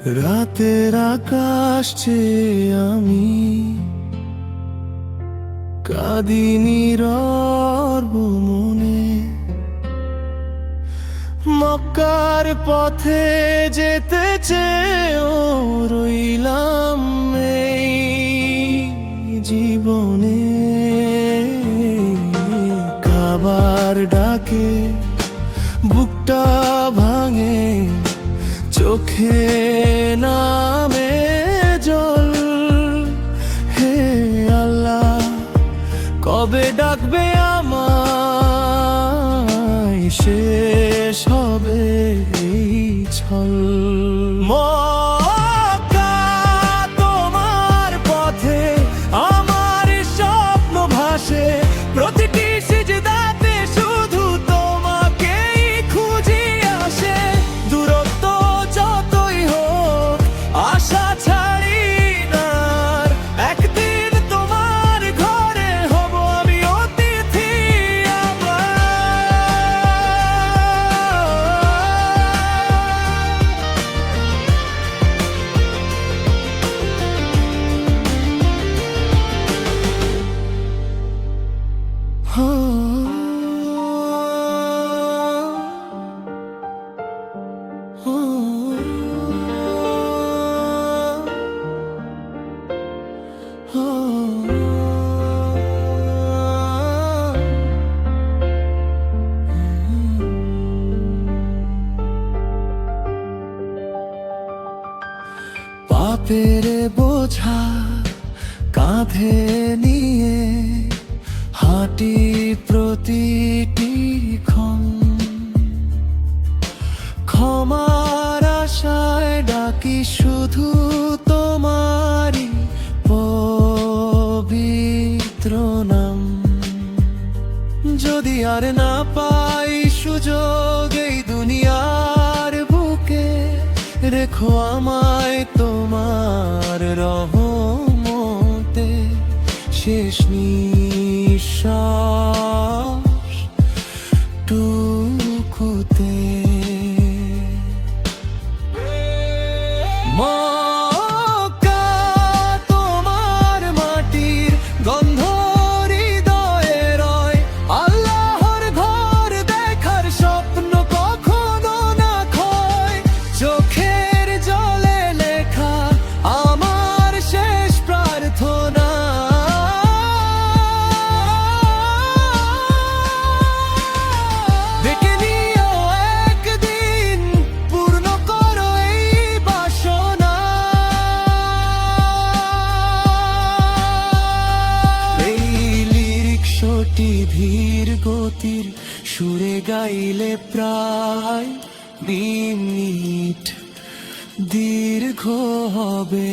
রাতের আকাশ চেয়ে আমি কাঁদিনি রব মনে। মক্কার পথে যেতে চেয়েও রইলাম এই জীবনে। কাবার ডাকে বুকটা ভাঙে, চোখে নামে জল। হে আল্লাহ, কবে ডাকবে আমায়, শেষ হবে এই ছল। মক্কা তোমার পথে আমার স্বপ্ন ভাসে, প্রতিটি সিজদাতে শুধু তোমাকেই খুঁজি আসে। দূরত্ব যতই হোক আশা ছাড়ি না, একদিন তোমার ঘরে হব আমি অতিথি পাপের বোঝা কাঁধে নিয়ে হাঁটি প্রতিটি ক্ষণ। ক্ষমার আশায় ডাকি শুধু তোমারই পবিত্র নাম। যদি আর না পাই সুযোগ এই দুনিয়ার বুকে, রেখো আমায় তোমার রহমতে। শেষ নিঃশ্বাস টুকুতে মক্কা তোমার মাটির গন্ধ হৃদয়ে রয়। আল্লাহর ঘর দেখার স্বপ্ন কখনো না ক্ষয়। চোখের জলে লেখা আমার শেষ প্রার্থনা, ডেকে নিও একদিন, পূর্ণ করো এই বাসনা। এই লিরিক্সটি ধীর গতির সুরে গাইলে প্রায় মিনিট দীর্ঘ হবে।